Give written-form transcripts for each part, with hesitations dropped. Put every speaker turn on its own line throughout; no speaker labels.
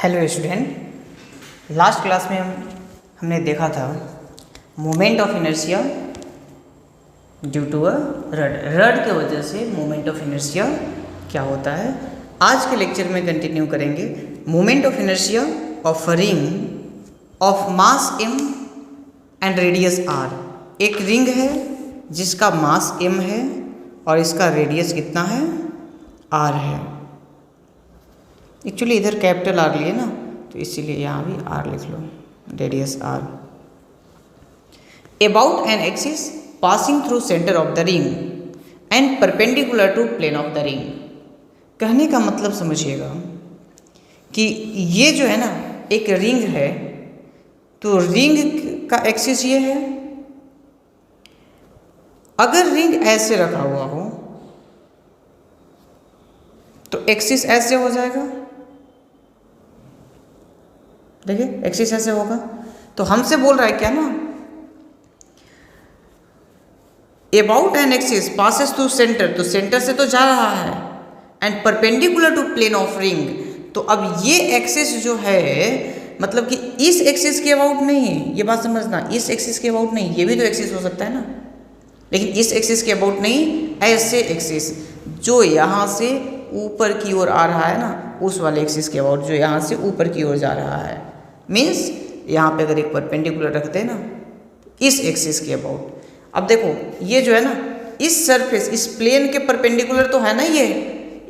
Hello student, last class में हमने देखा था moment of inertia due to a rod के वजह से मोमेंट ऑफ इनर्शिया क्या होता है। आज के लेक्चर में कंटिन्यू करेंगे moment of inertia of a ring of mass m and radius r। एक रिंग है जिसका मास m है और इसका रेडियस कितना है, r है। एक्चुअली इधर कैपिटल आर लिए ना, तो इसीलिए यहाँ भी आर लिख लो, radius R. About an axis passing through centre of the ring and perpendicular to plane of the ring. कहने का मतलब समझिएगा कि ये जो है ना एक रिंग है, तो रिंग का एक्सिस ये है। अगर रिंग ऐसे रखा हुआ हो तो एक्सिस ऐसे हो जाएगा, देखिए एक्सिस ऐसे होगा। तो हमसे बोल रहा है क्या ना, about an axis passes through centre, तो सेंटर से तो जा रहा है, and perpendicular to plane of ring. तो अब ये एक्सिस जो है मतलब कि इस एक्सिस के अबाउट नहीं है, ये बात समझना, इस एक्सिस के अबाउट नहीं, ये भी तो एक्सिस हो सकता है ना, लेकिन इस एक्सिस के अबाउट नहीं, ऐसे एक्सिस जो यहाँ से ऊपर की ओर आ रहा है ना, उस वाले एक्सिस के अबाउट जो यहाँ से ऊपर की ओर जा रहा है। मीन्स यहाँ पे अगर एक परपेंडिकुलर रखते हैं ना, इस एक्सिस के अबाउट। अब देखो ये जो है ना, इस सरफेस, इस प्लेन के परपेंडिकुलर तो है ना, ये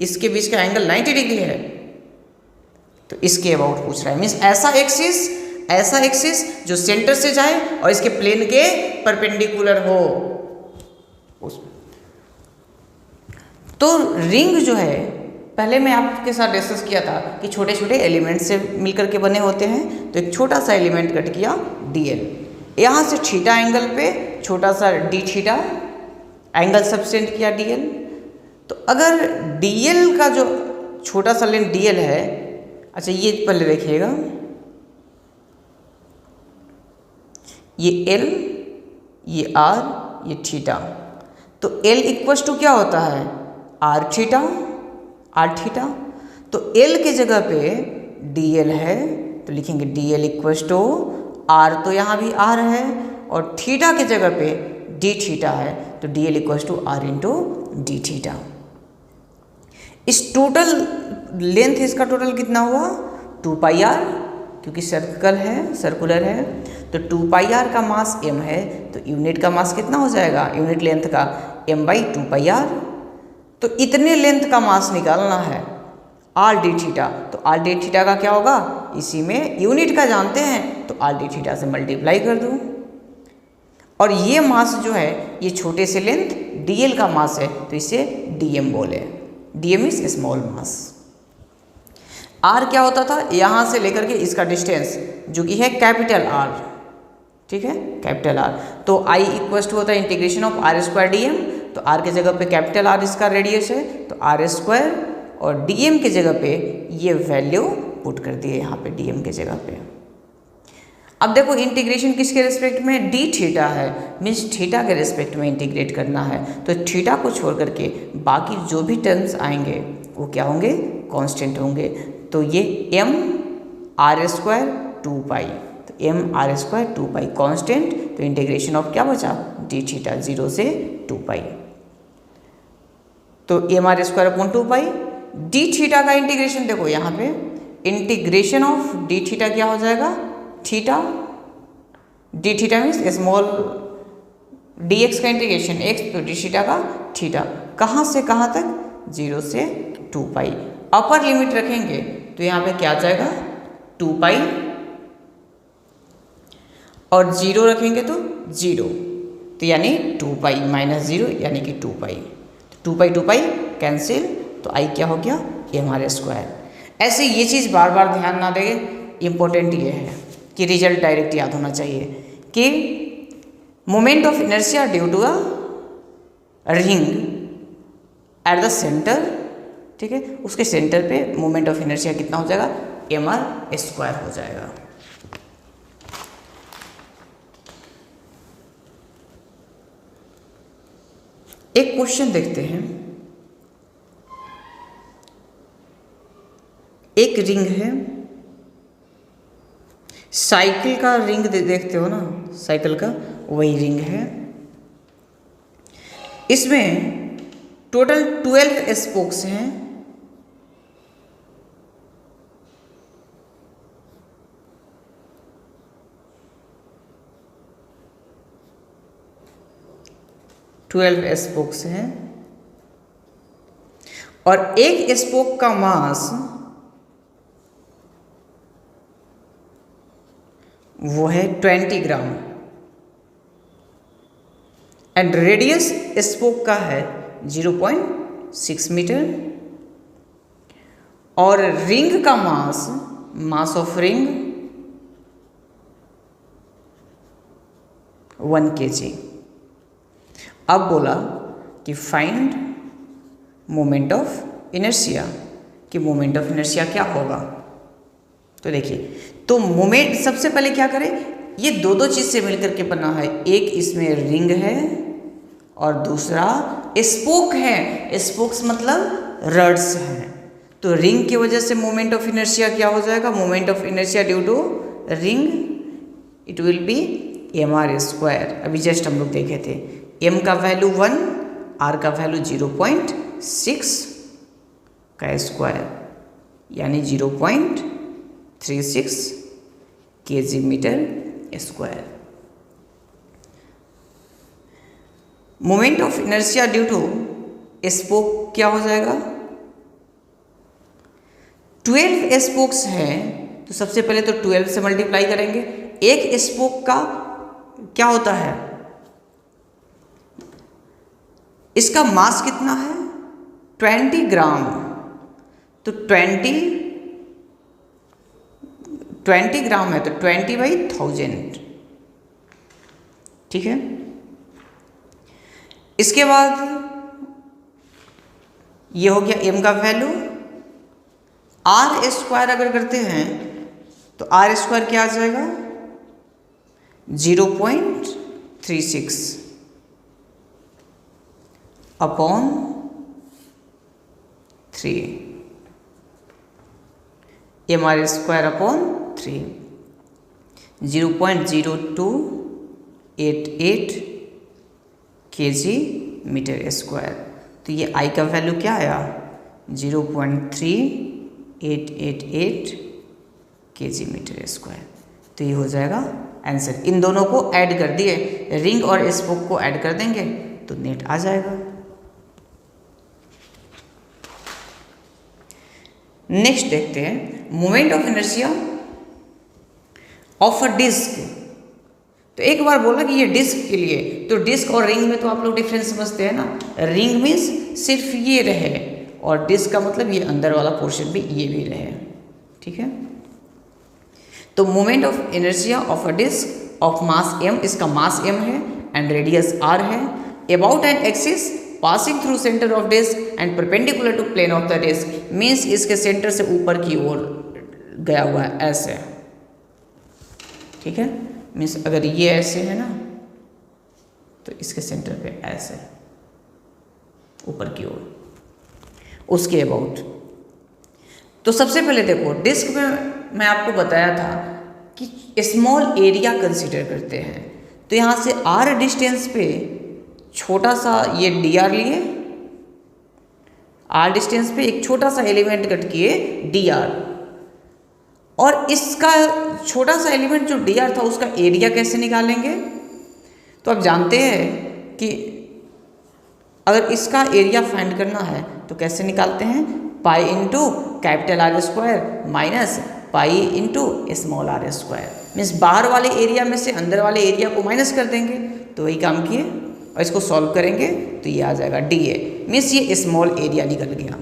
इसके बीच का एंगल 90 डिग्री है, तो इसके अबाउट पूछ रहा है। मीन्स ऐसा एक्सिस जो सेंटर से जाए और इसके प्लेन के परपेंडिकुलर हो। तो रिंग जो है, पहले मैं आपके साथ डिस्कस किया था कि छोटे छोटे एलिमेंट से मिलकर के बने होते हैं। तो एक छोटा सा एलिमेंट कट किया dl, यहाँ से थीटा एंगल पे छोटा सा d थीटा एंगल सब्सटेंड किया dl। तो अगर dl का जो छोटा सा लेंथ dl है, अच्छा ये पहले देखिएगा, ये l, ये r, ये थीटा। तो l इक्वल्स टू क्या होता है, आर थीटा। तो l के जगह पे dl है, तो लिखेंगे dl इक्वल्स टू r, तो यहाँ भी r है, और थीटा के जगह पे d थीटा है, तो dl equals to r into d theta. इस टोटल लेंथ इसका टोटल कितना हुआ, 2 पाई r, क्योंकि सर्कल है, सर्कुलर है, तो 2 पाई r का मास m है, तो यूनिट का मास कितना हो जाएगा, यूनिट लेंथ का m बाई 2 पाई r। तो इतने लेंथ का मास निकालना है आर डी थीटा, तो आर डी थीटा का क्या होगा, इसी में यूनिट का जानते हैं, तो आर डी थीटा से मल्टीप्लाई कर दूँ। और ये मास जो है, ये छोटे से लेंथ dl का मास है, तो इसे dm बोले। dm is small mass. r क्या होता था, यहाँ से लेकर के इसका डिस्टेंस जो कि है कैपिटल R, ठीक है, कैपिटल R। तो I इक्वल्स टू होता है integration of r square d m. तो R के जगह पे कैपिटल R इसका रेडियस है, तो आर स्क्वायर, और dm के जगह पे ये वैल्यू पुट कर दिए यहाँ पे dm के जगह पे। अब देखो इंटीग्रेशन किसके रिस्पेक्ट में, d थीटा है, मीन्स थीटा के रिस्पेक्ट में इंटीग्रेट करना है। तो थीटा को छोड़ करके बाकी जो भी टर्म्स आएंगे वो क्या होंगे, कांस्टेंट होंगे। तो ये m आर स्क्वायर 2 पाई, तो m r square 2 pi constant, तो इंटीग्रेशन ऑफ क्या बचा, d थीटा 0 से 2 पाई। तो m r square upon 2 pi, d theta का इंटीग्रेशन देखो यहाँ पे, इंटीग्रेशन ऑफ d थीटा क्या हो जाएगा, theta, d theta means small dx का इंटीग्रेशन x, तो d थीटा का थीटा, कहाँ से कहाँ तक, 0 से 2 पाई। अपर लिमिट रखेंगे तो यहाँ पे क्या आ जाएगा, 2 पाई, और 0 रखेंगे तो 0, तो यानी 2 पाई माइनस 0 यानी कि 2 पाई। 2 पाई कैंसिल, तो आई क्या हो गया, m आर स्क्वायर। ऐसे ये चीज़ बार बार ध्यान ना देंगे, इम्पोर्टेंट ये है कि रिजल्ट डायरेक्ट याद होना चाहिए कि moment of inertia due to a ring at the centre, ठीक है, उसके सेंटर पे मोमेंट ऑफ इनर्शिया कितना हो जाएगा, m आर स्क्वायर हो जाएगा। एक क्वेश्चन देखते हैं, एक रिंग है साइकिल का रिंग देखते हो ना, साइकिल का वही रिंग है। इसमें टोटल 12 स्पोक्स हैं। स्पोक्स हैं और एक स्पोक का मास वो है 20 ग्राम एंड रेडियस स्पोक का है 0.6 मीटर और रिंग का मास ऑफ रिंग 1 kg। अब बोला कि फाइंड मोमेंट ऑफ इनर्शिया, कि मोमेंट ऑफ इनर्शिया क्या होगा। तो देखिए, तो मोमेंट सबसे पहले क्या करें, ये दो चीज से मिलकर के बना है, एक इसमें रिंग है और दूसरा स्पोक है। स्पोक्स मतलब रड्स हैं। तो रिंग की वजह से मोमेंट ऑफ इनर्शिया क्या हो जाएगा, moment of inertia due to ring it will be mr²। अभी जस्ट हम लोग देखे थे, m का वैल्यू 1, r का वैल्यू 0.6 का स्क्वायर यानी 0.36 kg metre square. Moment of inertia due to spoke क्या हो जाएगा, 12 स्पोक्स हैं तो सबसे पहले तो 12 से मल्टीप्लाई करेंगे। एक स्पोक का क्या होता है, इसका मास कितना है 20 ग्राम, तो 20 ग्राम है तो 20/1000, ठीक है। इसके बाद ये हो गया m का वैल्यू। r² अगर करते हैं तो r² क्या आ जाएगा 0.36 upon 3 mr² upon 3 0.0288 kg metre square. तो ये I का वैल्यू क्या आया 0.3888 kg मीटर स्क्वायर। तो ये हो जाएगा आंसर। इन दोनों को ऐड कर दिए, रिंग और स्पोक को ऐड कर देंगे तो नेट आ जाएगा। नेक्स्ट देखते हैं moment of inertia of a disc. तो एक बार बोला कि ये डिस्क के लिए, तो डिस्क और रिंग में तो आप लोग डिफरेंस समझते हैं ना। रिंग मीन्स सिर्फ ये रहे और डिस्क का मतलब ये अंदर वाला पोर्शन भी ये भी रहे, ठीक है। तो moment of inertia of a disc of mass m, इसका मास m है एंड रेडियस r है, about an axis passing through centre of disc and perpendicular to plane of the disc, means इसके सेंटर से ऊपर की ओर गया हुआ है ऐसे, ठीक है। मीन्स अगर ये ऐसे है ना तो इसके सेंटर पे ऐसे ऊपर की ओर, उसके अबाउट। तो सबसे पहले देखो डिस्क में मैं आपको बताया था कि स्मॉल एरिया कंसीडर करते हैं। तो यहाँ से r डिस्टेंस पे छोटा सा ये dr लिए, r डिस्टेंस पे एक छोटा सा एलिमेंट कट किए dr, और इसका छोटा सा एलिमेंट जो dr था उसका एरिया कैसे निकालेंगे। तो आप जानते हैं कि अगर इसका एरिया फाइंड करना है तो कैसे निकालते हैं, pi into capital R² minus pi into small r²। Means बाहर वाले एरिया में से अंदर वाले एरिया को माइनस कर देंगे, तो वही काम किए और इसको सॉल्व करेंगे तो ये आ जाएगा dA, मीन्स ये स्मॉल एरिया निकल गया।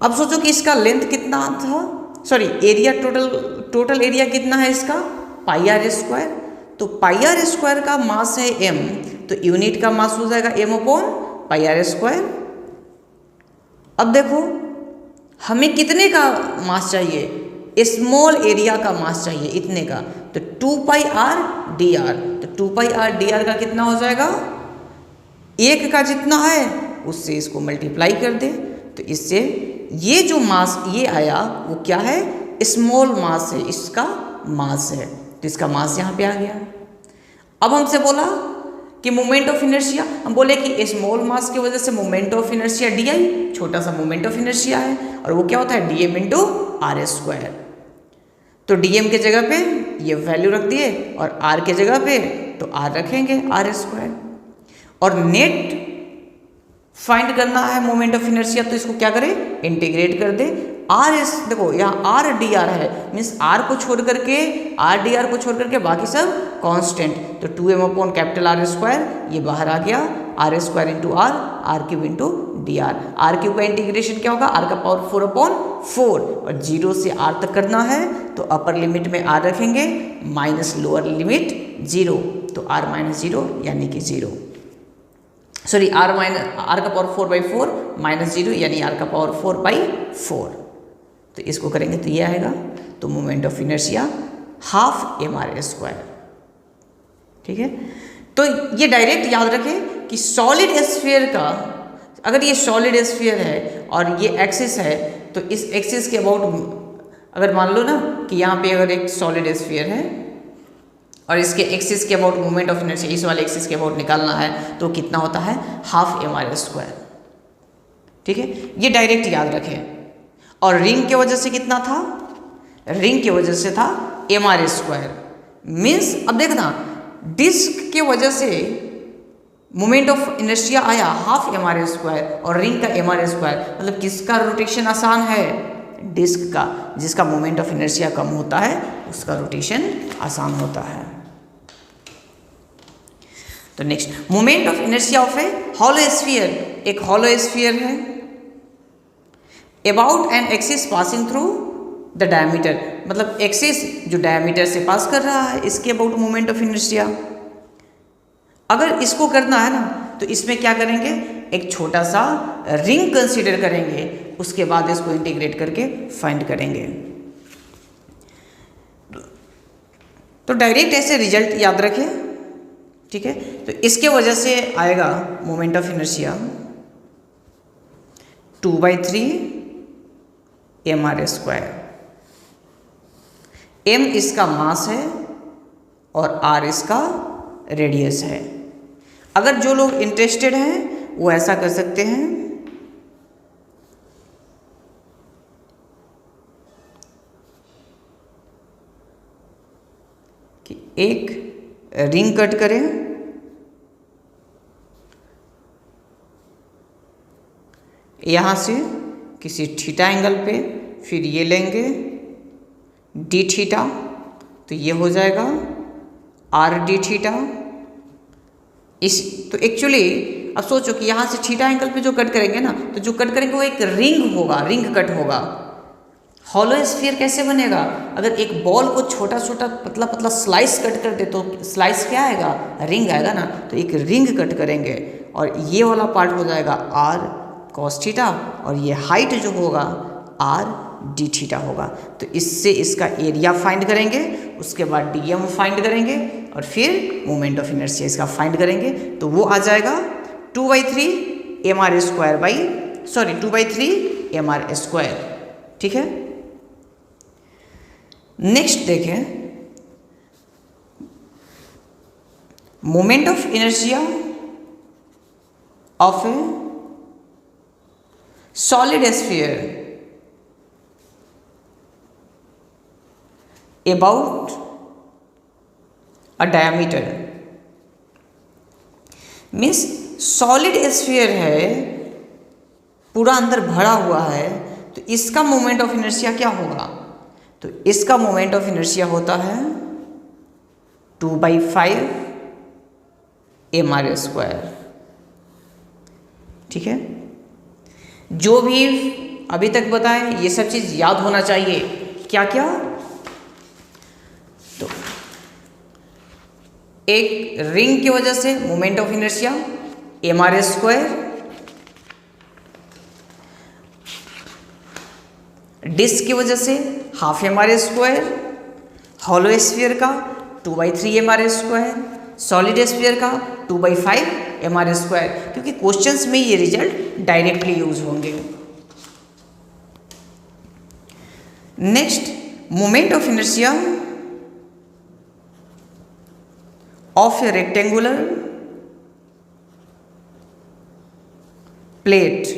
अब सोचो कि इसका लेंथ कितना था, सॉरी एरिया, टोटल एरिया कितना है इसका पाई r²। तो पाई r² का मास है m, तो यूनिट का मास हो जाएगा m अपॉन पाई r²। अब देखो हमें कितने का मास चाहिए, स्मॉल एरिया का मास चाहिए इतने का, तो 2πr dr, तो 2πr dr का कितना हो जाएगा, एक का जितना है उससे इसको मल्टीप्लाई कर दे, तो इससे ये जो मास ये आया वो क्या है स्मॉल मास है, इसका मास है, तो इसका मास यहाँ पे आ गया। अब हमसे बोला कि मोमेंट ऑफ इनर्शिया, हम बोले कि स्मॉल मास की वजह से मोमेंट ऑफ इनर्शिया डी, छोटा सा मोमेंट ऑफ इनर्शिया है, और वो क्या होता है dm इंटू आर स्क्वायर। तो dm के जगह पे ये वैल्यू रख दिए और r के जगह पे तो r रखेंगे आर स्क्वायर। और नेट फाइंड करना है मोमेंट ऑफ इनर्शिया, तो इसको क्या करें, इंटीग्रेट कर दे। देखो यहाँ आर डी आर है, मीन्स आर को छोड़ करके, आर डी आर को छोड़ करके बाकी सब कांस्टेंट, तो 2m upon capital R square ये बाहर आ गया, r square into r cube into d r cube का इंटीग्रेशन क्या होगा, आर का पावर 4 अपॉन 4, और 0 से आर तक करना है तो अपर लिमिट में आर रखेंगे माइनस लोअर लिमिट 0, तो आर माइनस 0 यानी कि 0, सॉरी आर का पावर 4/4 माइनस 0 यानी आर का पावर 4/4, तो इसको करेंगे तो ये आएगा। तो moment of inertia half mr square, ठीक है। तो ये डायरेक्ट याद रखें कि सॉलिड स्फीयर का, अगर ये सॉलिड स्फीयर है और ये एक्सिस है, तो इस एक्सिस के अबाउट अगर मान लो ना कि यहाँ पे अगर एक सॉलिड स्फीयर है और इसके एक्सिस के अबाउट मोमेंट ऑफ इनर्शिया इस वाले एक्सिस के अबाउट निकालना है, तो कितना होता है हाफ mr स्क्वायर, ठीक है। ये डायरेक्ट याद रखें। और रिंग के वजह से कितना था, रिंग के वजह से था mr स्क्वायर, मीन्स अब देखना डिस्क के वजह से मोमेंट ऑफ इनर्शिया आया हाफ mr स्क्वायर और रिंग का mr स्क्वायर, मतलब किसका रोटेशन आसान है, डिस्क का, जिसका मोमेंट ऑफ इनर्शिया कम होता है उसका रोटेशन आसान होता है। तो next moment of inertia of A hollow sphere, एक हॉलो स्फीयर है, about an axis passing through the diameter, मतलब एक्सिस जो डायमीटर से पास कर रहा है इसके अबाउट मोमेंट ऑफ इनर्शिया। अगर इसको करना है ना तो इसमें क्या करेंगे, एक छोटा सा रिंग कंसीडर करेंगे, उसके बाद इसको इंटीग्रेट करके फाइंड करेंगे। तो डायरेक्ट ऐसे रिजल्ट याद रखें, ठीक है। तो इसके वजह से आएगा moment of inertia 2/3 mr square, m इसका मास है और r इसका रेडियस है। अगर जो लोग इंटरेस्टेड हैं वो ऐसा कर सकते हैं कि एक रिंग कट करें, यहाँ से किसी थीटा एंगल पे, फिर ये लेंगे डी थीटा, तो ये हो जाएगा आर डी थीटा। तो एक्चुअली अब सोचो कि यहाँ से थीटा एंगल पे जो कट करेंगे ना, तो जो कट करेंगे वो एक रिंग होगा, रिंग कट होगा। हॉलो स्फीयर कैसे बनेगा, अगर एक बॉल को छोटा छोटा पतला पतला स्लाइस कट कर दे तो स्लाइस क्या आएगा, रिंग आएगा ना, तो एक रिंग कट करेंगे और ये वाला पार्ट हो जाएगा आर कॉस थीटा और ये हाइट जो होगा आर डी थीटा होगा। तो इससे इसका एरिया फाइंड करेंगे, उसके बाद डीएम फाइंड करेंगे और फिर मोमेंट ऑफ इनर्शिया इसका फाइंड करेंगे, तो वो आ जाएगा 2/3 mr square by 2/3 mr square, ठीक है। नेक्स्ट देखें moment of inertia of A solid sphere about a diameter, means solid sphere है, पूरा अंदर भरा हुआ है, तो इसका मोमेंट ऑफ इनर्शिया क्या होगा, तो इसका मोमेंट ऑफ इनर्शिया होता है 2/5 mr स्क्वायर, ठीक है। जो भी अभी तक बताएं ये सब चीज़ याद होना चाहिए, क्या क्या, तो एक रिंग की वजह से moment of inertia mr square, disc की वजह से half mr square, hollow sphere का 2/3 mr स्क्वायर, सॉलिड स्फीयर का 2/5 mr स्क्वायर, क्योंकि क्वेश्चंस में ये रिजल्ट डायरेक्टली यूज होंगे। Next moment of inertia of a rectangular plate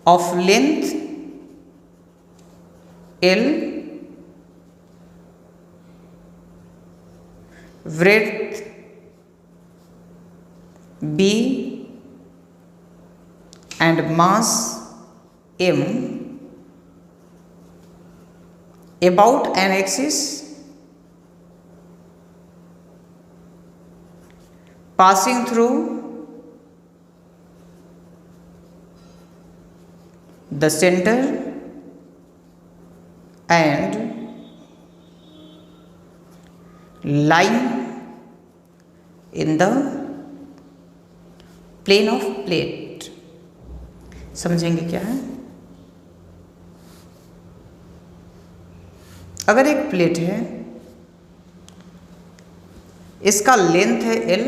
of length L, breadth B and mass M about an axis passing through the center and lying in the plane of plate। समझेंगे क्या है? अगर एक plate है, इसका length है L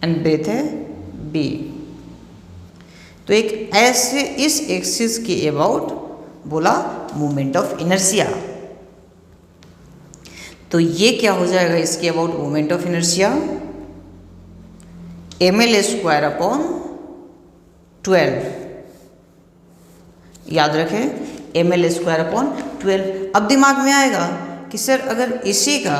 and breadth है B, तो एक ऐसे इस एक्सिस के अबाउट बोला मोमेंट ऑफ इनर्शिया। तो ये क्या हो जाएगा इसके about moment of inertia? ml² upon 12। याद रखें ml² अपॉन 12। अब दिमाग में आएगा कि सर अगर इसी का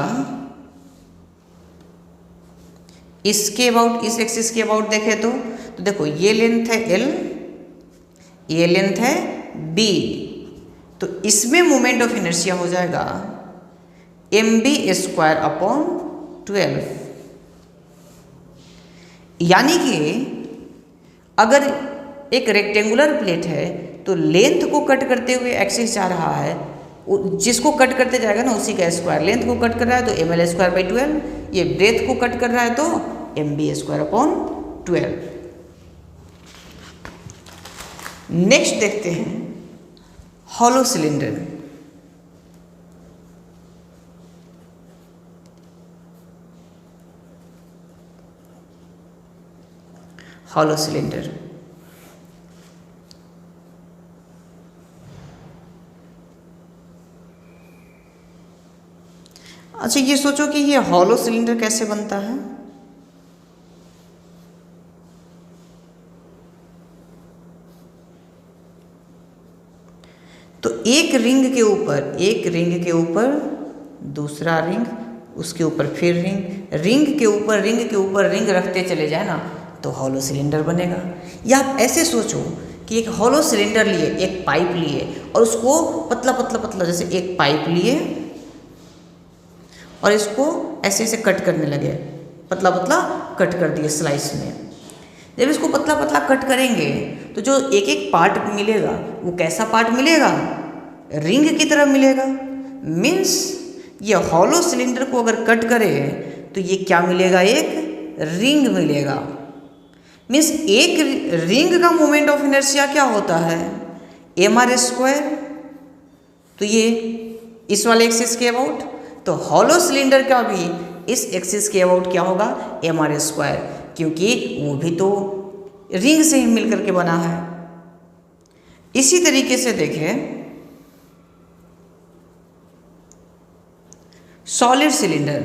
इसके अबाउट, इस एक्सिस के अबाउट देखें तो देखो ये लेंथ है L, ये लेंथ है B, तो इसमें मोमेंट ऑफ इनर्शिया हो जाएगा mb² अपॉन 12। यानी कि अगर एक रेक्टेंगुलर प्लेट है तो लेंथ को कट करते हुए एक्सिस जा रहा है, जिसको कट करते जाएगा ना उसी का स्क्वायर। लेंथ को कट कर रहा है तो ml²/12, ये ब्रेथ को कट कर रहा है तो mb² अपॉन 12। नेक्स्ट देखते हैं हॉलो सिलेंडर। हॉलो सिलेंडर अच्छा, ये सोचो कि ये हॉलो सिलेंडर कैसे बनता है। तो एक रिंग के ऊपर दूसरा रिंग, उसके ऊपर फिर रिंग के ऊपर रिंग रखते चले जाए ना तो हॉलो सिलेंडर बनेगा। या आप ऐसे सोचो कि एक हॉलो सिलेंडर लिए, एक पाइप लिए और उसको पतला जैसे एक पाइप लिए और इसको ऐसे कट करने लगे, पतला कट कर दिए स्लाइस में। जब इसको पतला कट करेंगे तो जो एक एक पार्ट मिलेगा वो कैसा पार्ट मिलेगा? रिंग की तरह मिलेगा। मीन्स ये हॉलो सिलेंडर को अगर कट करें तो ये क्या मिलेगा? एक रिंग मिलेगा। मीन्स एक रिंग का मोमेंट ऑफ इनर्शिया क्या होता है? mr²। तो ये इस वाले एक्सिस के अबाउट, तो हॉलो सिलेंडर का भी इस एक्सिस के अबाउट क्या होगा? mr², क्योंकि वो भी तो रिंग से ही मिलकर के बना है। इसी तरीके से देखें सॉलिड सिलेंडर।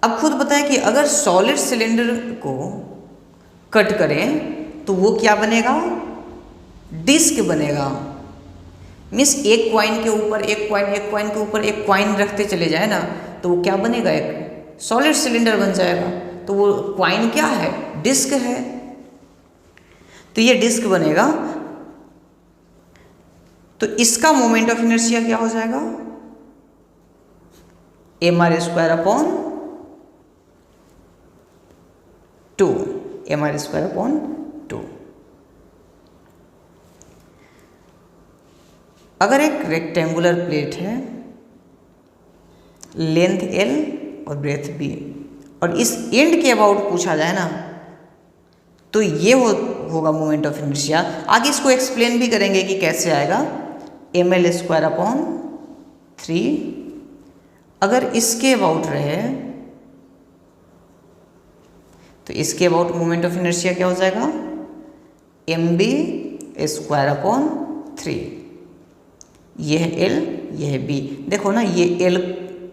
अब खुद बताएं कि अगर सॉलिड सिलेंडर को कट करें तो वो क्या बनेगा? डिस्क बनेगा। मीन्स एक कॉइन के ऊपर एक कॉइन के ऊपर एक कॉइन रखते चले जाए ना तो वो क्या बनेगा? एक सॉलिड सिलेंडर बन जाएगा। तो वो कॉइन क्या है? डिस्क है। तो ये डिस्क बनेगा। तो इसका मोमेंट ऑफ इनर्शिया क्या हो जाएगा? mr² upon 2, mr² upon 2। अगर एक रेक्टेंगुलर प्लेट है, लेंथ L और ब्रेथ B, और इस एंड के अबाउट पूछा जाए ना तो ये होगा मोमेंट ऑफ इनर्शिया। आगे इसको एक्सप्लेन भी करेंगे कि कैसे आएगा। ml²/3। अगर इसके अबाउट रहे तो इसके अबाउट मोमेंट ऑफ इनर्शिया क्या हो जाएगा, mb²/3। ये है L, ये है B। देखो ना, ये L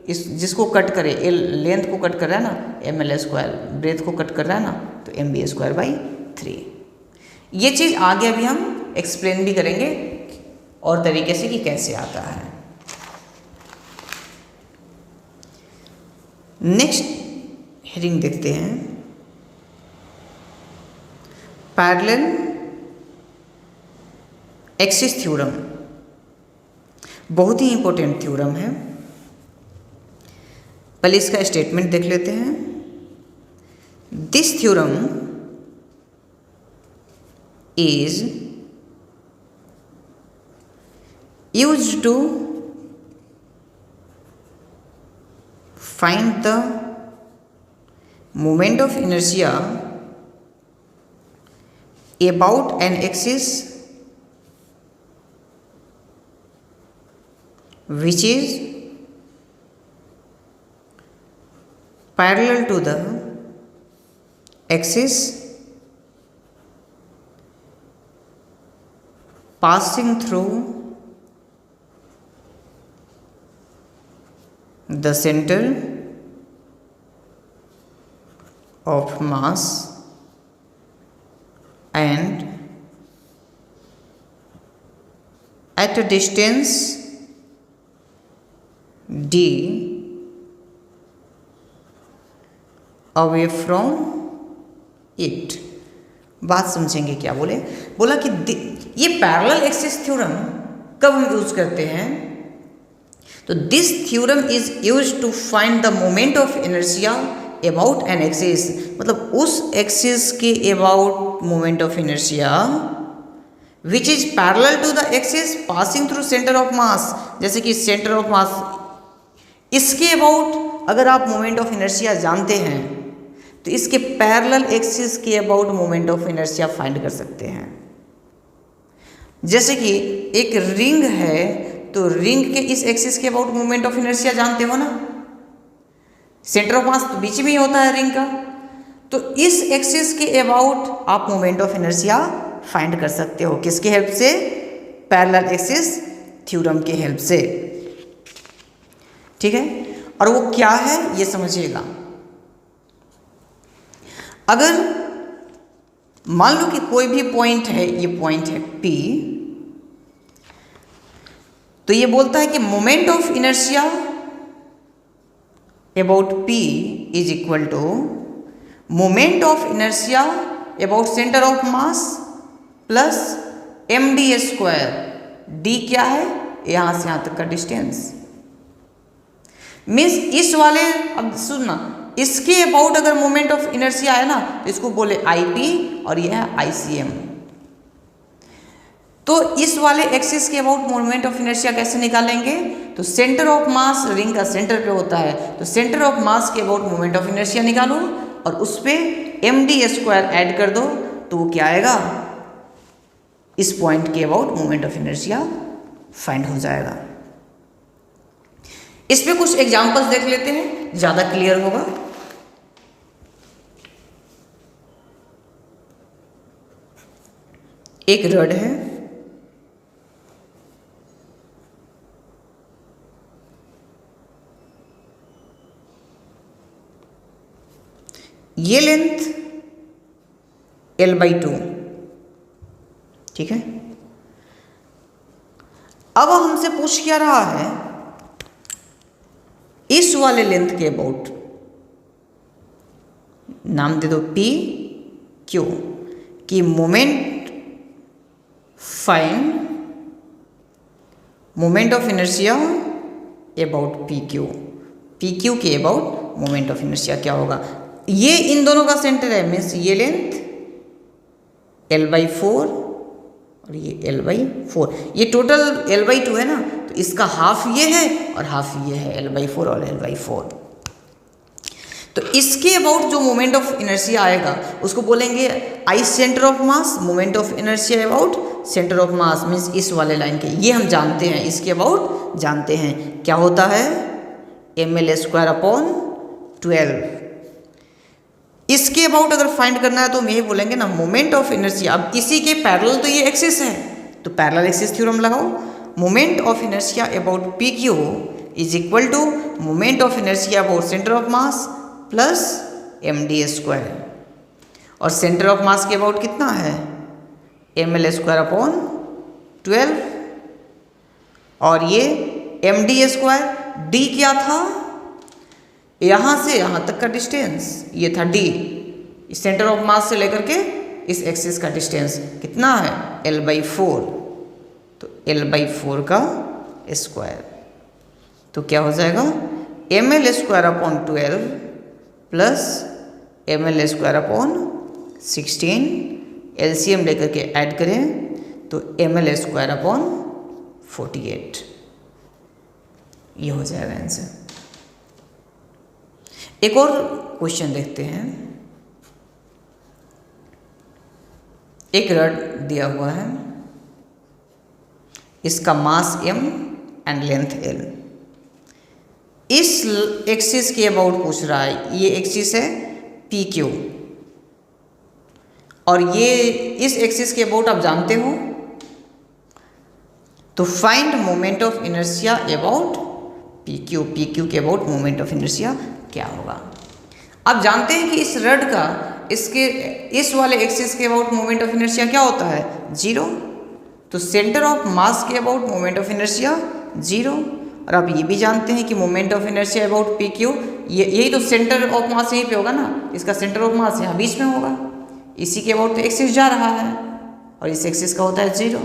इस जिसको कट करे, L लेंथ को कट कर रहा है ना, ml² ब्रेथ को कट कर रहा है ना, तो mb²/3। ये चीज़ आगे अभी हम एक्सप्लेन भी करेंगे और तरीके से कि कैसे आता है। नेक्स्ट हेडिंग देखते हैं, पैरेलल एक्सिस थ्योरम। बहुत ही इंपॉर्टेंट थ्योरम है। पहले इसका स्टेटमेंट देख लेते हैं। This theorem is used to find the moment of inertia about an axis which is parallel to the axis passing through the center of mass and at a distance d away from it। बात समझेंगे क्या बोले, बोला कि ये parallel axis theorem कब हम use करते हैं, तो this theorem is used to find the moment of inertia about an axis, मतलब उस एक्सिस के about moment of inertia which is parallel to the axis passing through centre of mass. जैसे कि सेंटर ऑफ मास, इसके about अगर आप moment of inertia जानते हैं तो इसके पैरेलल एक्सिस के about moment of inertia find कर सकते हैं। जैसे कि एक रिंग है तो रिंग के इस एक्सिस के अबाउट मोमेंट ऑफ इनर्शिया जानते हो ना, सेंटर ऑफ मास तो बीच में ही होता है रिंग का, तो इस एक्सिस के अबाउट आप मोमेंट ऑफ इनर्शिया फाइंड कर सकते हो। किसके हेल्प से, पैरेलल एक्सिस थ्योरम के हेल्प से। ठीक है, और वो क्या है ये समझिएगा। अगर मान लो कि कोई भी पॉइंट है, ये पॉइंट है P, तो ये बोलता है कि moment of inertia about P is equal to moment of inertia about centre of mass plus md²। d क्या है, यहां से यहां तक का डिस्टेंस। मीन्स इस वाले, अब सुनना, इसके अबाउट अगर मोमेंट ऑफ इनर्शिया है ना तो इसको बोले IP और यह है ICM। तो इस वाले एक्सिस के अबाउट मोमेंट ऑफ इनर्शिया कैसे निकालेंगे, तो सेंटर ऑफ मास रिंग का सेंटर पे होता है, तो सेंटर ऑफ मास के अबाउट मोमेंट ऑफ इनर्शिया निकालो और उस पे md² ऐड कर दो, तो वो क्या आएगा, इस पॉइंट के about moment of inertia find हो जाएगा। इस पे कुछ एग्जांपल्स देख लेते हैं, ज्यादा क्लियर होगा। एक रड है, ये लेंथ L/2, ठीक है। अब हमसे पूछ क्या रहा है, इस वाले लेंथ के अबाउट नाम दे दो PQ, कि moment find moment of inertia about PQ के अबाउट मोमेंट ऑफ इनर्शिया क्या होगा। ये इन दोनों का सेंटर है, मीन्स ये लेंथ L/4 और ये L/4, ये टोटल L/2 है ना, तो इसका हाफ ये है और हाफ ये है, L/4 और L/4। तो इसके अबाउट जो मोमेंट ऑफ इनर्शिया आएगा उसको बोलेंगे I centre of mass moment of inertia about centre of mass means इस वाले लाइन के, ये हम जानते हैं, इसके अबाउट जानते हैं क्या होता है ml² / 12। इसके अबाउट अगर फाइंड करना है तो हम यही बोलेंगे ना मोमेंट ऑफ इनर्शिया। अब इसी के पैरेलल तो ये एक्सिस है, तो पैरेलल एक्सिस थ्योरम लगाओ। Moment of inertia about PQ is equal to moment of inertia about centre of mass plus md²। और सेंटर ऑफ मास के अबाउट कितना है ml² / 12। और ये md², d क्या था, यहाँ से यहाँ तक का डिस्टेंस, ये था d। इस सेंटर ऑफ मास से लेकर के इस एक्सिस का डिस्टेंस कितना है l/4, तो l/4 का स्क्वायर। तो क्या हो जाएगा ml² / 12 प्लस ml² / 16, LCM लेकर के ऐड करें तो ml² / 48, ये हो जाएगा आंसर। एक और क्वेश्चन देखते हैं। एक रड दिया हुआ है, इसका mass m and length l। इस एक्सिस के अबाउट पूछ रहा है, ये एक्सिस है PQ और ये इस एक्सिस के अबाउट आप जानते हो, तो find moment of inertia about PQ के अबाउट मोमेंट ऑफ इनर्शिया क्या होगा। आप जानते हैं कि इस रड का इसके इस वाले एक्सिस के अबाउट मोमेंट ऑफ इनर्शिया क्या होता है 0, तो सेंटर ऑफ मास के अबाउट मोमेंट ऑफ इनर्शिया 0। और आप ये भी जानते हैं कि moment of inertia about PQ, यही तो सेंटर ऑफ मास यहीं पे होगा ना, इसका सेंटर ऑफ मास यहाँ बीच में होगा, इसी के अबाउट तो एक्सिस जा रहा है और इस एक्सिस का होता है 0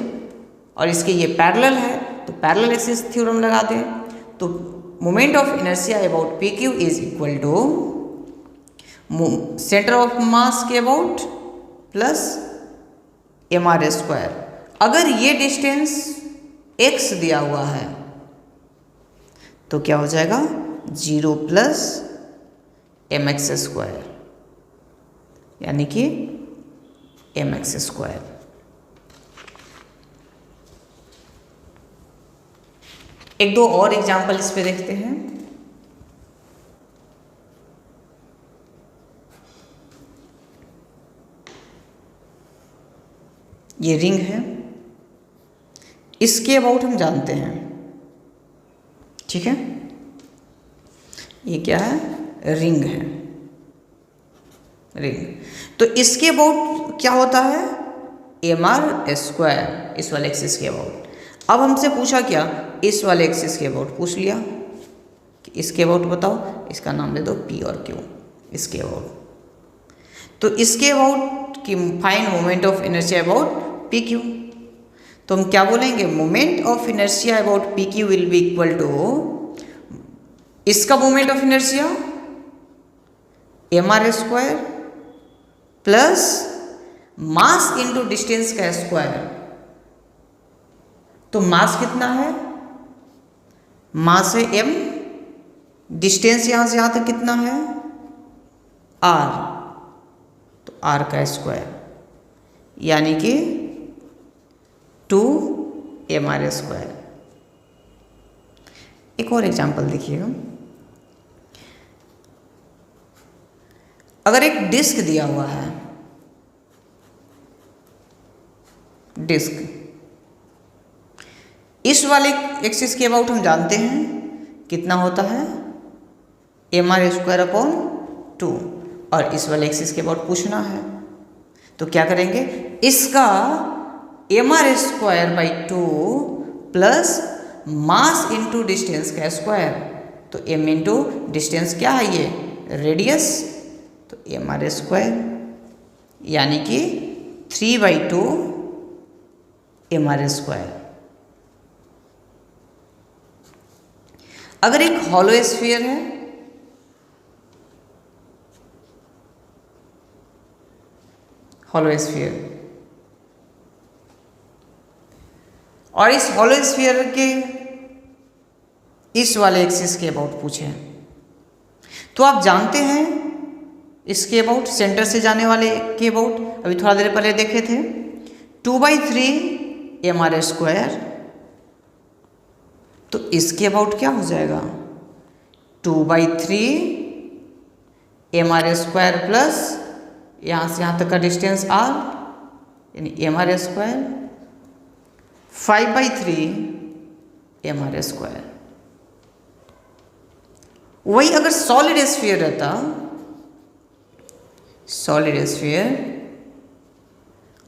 और इसके ये पैरेलल है, तो पैरेलल एक्सिस थ्योरम लगा दें। तो moment of inertia about PQ is equal to centre of mass के अबाउट प्लस mr²। अगर ये डिस्टेंस x दिया हुआ है तो क्या हो जाएगा 0 प्लस mx², यानी कि mx²। एक दो और एग्जाम्पल इस पे देखते हैं। ये रिंग है, इसके अबाउट हम जानते हैं, ठीक है। ये क्या है रिंग है, रिंग। तो इसके अबाउट क्या होता है mr², इस वाले एक्सिस के अबाउट। अब हमसे पूछा क्या इस वाले एक्सिस के अबाउट पूछ लिया कि इसके अबाउट बताओ, इसका नाम दे दो P और Q, इसके अबाउट। तो इसके अबाउट की find moment of inertia about PQ, तो हम क्या बोलेंगे moment of inertia about PQ will be equal to इसका moment of inertia mr² plus mass into distance का स्क्वायर। तो मास कितना है, मास है m, डिस्टेंस यहां से यहां तक कितना है r, तो r का स्क्वायर यानी कि 2mr²। एक और एग्जांपल देखिएगा। अगर एक डिस्क दिया हुआ है, डिस्क, इस वाले एक्सिस के अबाउट हम जानते हैं कितना होता है mr² / 2 और इस वाले एक्सिस के अबाउट पूछना है, तो क्या करेंगे इसका mr² / 2 plus mass into distance का स्क्वायर। तो m इंटू डिस्टेंस क्या है ये रेडियस, तो mr² यानी कि 3/2 mr²। अगर एक हॉलो स्फीयर है, हॉलो स्फीयर, और इस हॉलो स्फीयर के इस वाले एक्सिस के अबाउट पूछे, तो आप जानते हैं इसके अबाउट सेंटर से जाने वाले के अबाउट अभी थोड़ा देर पहले देखे थे 2/3 mr², तो इसके अबाउट क्या हो जाएगा 2/3 mr² प्लस यहाँ से यहाँ तक का डिस्टेंस r यानी mr², 5/3 mr²। वही अगर सॉलिड स्फीयर रहता, सॉलिड स्फीयर,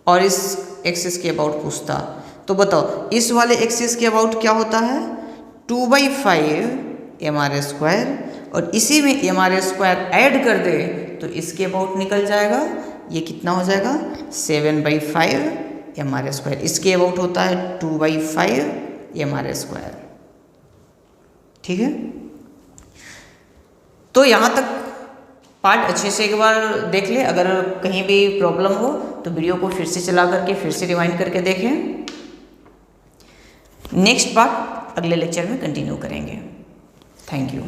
और इस एक्सिस के अबाउट पूछता, तो बताओ इस वाले एक्सिस के अबाउट क्या होता है 2/5 mr², और इसी में mr² ऐड कर दे तो इसके अबाउट निकल जाएगा, ये कितना हो जाएगा 7/5 mr²। इसके अबाउट होता है 2/5 mr²। ठीक है, तो यहाँ तक पार्ट अच्छे से एक बार देख ले। अगर कहीं भी प्रॉब्लम हो तो वीडियो को फिर से चला करके फिर से रिवाइंड करके देखें। नेक्स्ट पार्ट अगले लेक्चर में कंटिन्यू करेंगे। Thank you.